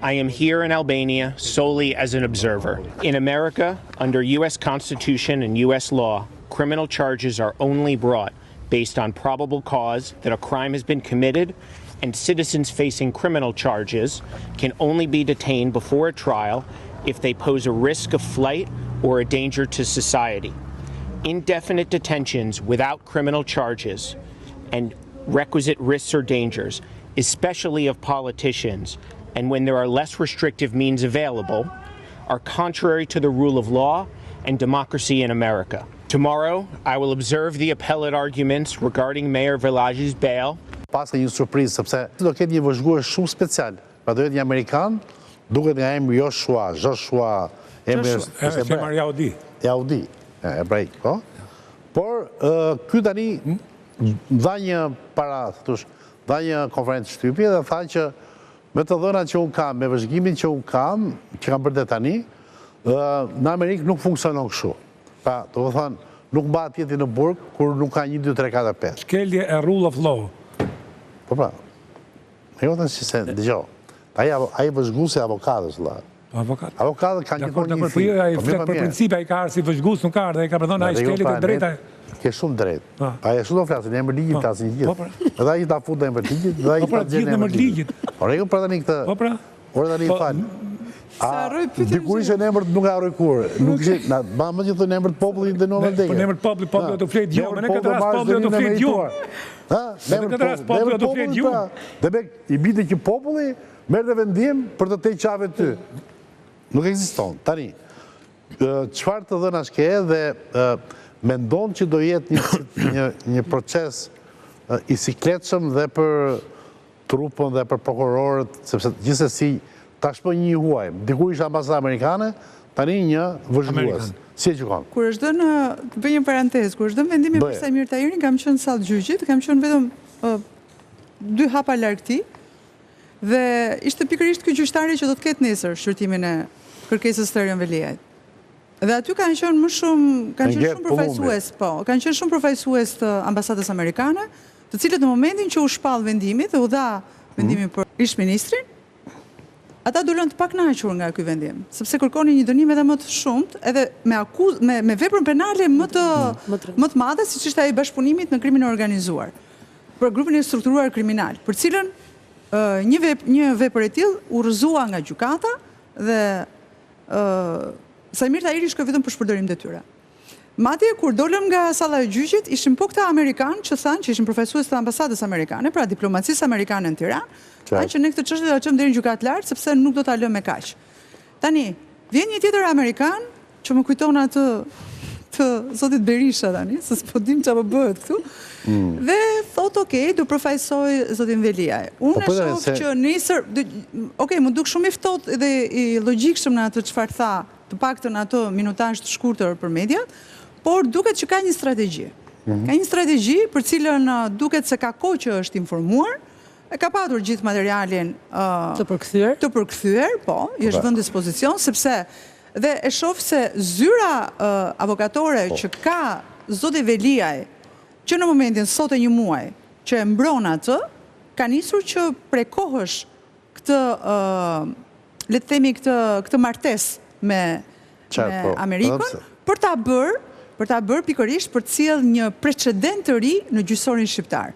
I am here in Albania solely as an observer. In America, under U.S. Constitution and U.S. law, criminal charges are only brought based on probable cause that a crime has been committed, and citizens facing criminal charges can only be detained before a trial if they pose a risk of flight or a danger to society. Indefinite detentions without criminal charges and requisite risks or dangers, especially of politicians, and when there are less restrictive means available, are contrary to the rule of law and democracy in America. Tomorrow, I will observe the appellate arguments regarding Mayor Velazhi's bail. Pas ka një surprizë, sepse do ketë një vëzhgues shumë special. Pra do jetë një Amerikan, duket nga emri Joshua, Femar Jaudi, hebraik, po? Por, ky tani dha një konferencë shtypje dhe tha që me të dhënat që unë kam, me vëzhgimin që unë kam, që kam bërë tani, në Amerikë nuk funksionon kështu. Pra, do të thënë, nuk mbahet jeti në burg, kur nuk ka 1, 2, 3, 4, 5. Shkelje e rule of law. Po pra, me jotën që se, dëgjo, aji vëzhgusi avokatës, la. Avokatët kanë gjithmonë një fi. Po flet për principe, ai ka arë si vëzhgus, nuk ka arë, dhe i ka përdojnë ai shkelje të drejta. Ke shumë drejt. Aja shumë do flasë, në emër ligjit të asin gjithë. Edhe aji ta fut në emër ligjit, dhe aji ta gjithë në emër ligjit. Ore, ju pra tani këtë... Ore tani i falë. Dikur ishe në emër nuk e arroj kur. Nuk ishe, ma më gjithë në emër të popullit dhe në Valdegë. Në emër të popullit, popullit do të flet ju. Në këtë rast popullit do të flet ju. Në këtë rast popullit do të flet ju. Dhe me i bite që populli merë dhe vendim për të tej qave ty. Nuk eksiston. Tani, qëfar të dhëna shke dhe mendon që do jetë një proces i sikletshëm dhe për trupën dhe për prokurorët, sepse gjithsesi tashmë një huajmë. Diku ishte ambasada amerikane, tani një vëzhgues. Si e gjykon? Kur është dhënë, të bëj një parantezë, kur është dhënë vendimi për Samir Tahirin, kam qenë sallë gjyqit, kam qenë vetëm 2 hapa larg këtij, dhe ishte pikërisht ky gjyqtari që do të ketë nesër shqyrtimin e kërkesës së Erion Veliajt. Dhe aty kanë qenë më shumë, kanë qenë shumë përfaqësues të ambasadës amerikane, të cilët në momentin që u shpall vendimi dhe u dha vendimin për ish-ministrin, ata dolën të pakënaqur nga ky vendim, sepse kërkonin një dënim edhe më të shumtë, edhe me veprën penale më të madhe, siç ishte ai bashkëpunimit në krimin e organizuar, për grupin e strukturuar kriminal, për cilën një vepër e tillë u rrëzua nga gjykata dhe Samir Tahiri shkoi vetëm për shpërdorim detyre. Madje kur dolëm nga salla e gjyqit, ishin po këta amerikanë që thanë që ishin përfaqësues të ambasadës amerikane, pra diplomacisë amerikane në Tiranë, thanë që ne këtë çështje do ta çojmë deri në gjykatë lart sepse nuk do ta lëmë me kaq. Tani, vjen një tjetër amerikan që më kujton atë të zotit Berisha tani, se s'po dim çfarë bëhet këtu. Dhe thot, okay, do përfaqësoj zotin Veliaj. Unë e shoh që nesër, okay, më duk shumë i ftohtë dhe i logjikshëm në atë çfarë tha, të paktën ato minutazh të shkurtër për mediat, por duket që ka një strategji. Ka një strategji për cilën duket se ka kohë që është informuar, e ka patur gjithë materialin të përkthyer, po, i është vënë në dispozicion, sepse dhe e shoh se zyra avokatore që ka zoti Veliaj, që në momentin sot e një muaj që e mbron atë, ka nisur që prej kohësh këtë, le të themi këtë martesë me Amerikën, për ta bërë pikërisht për të sjellë një precedent të ri në gjyqësorin shqiptar.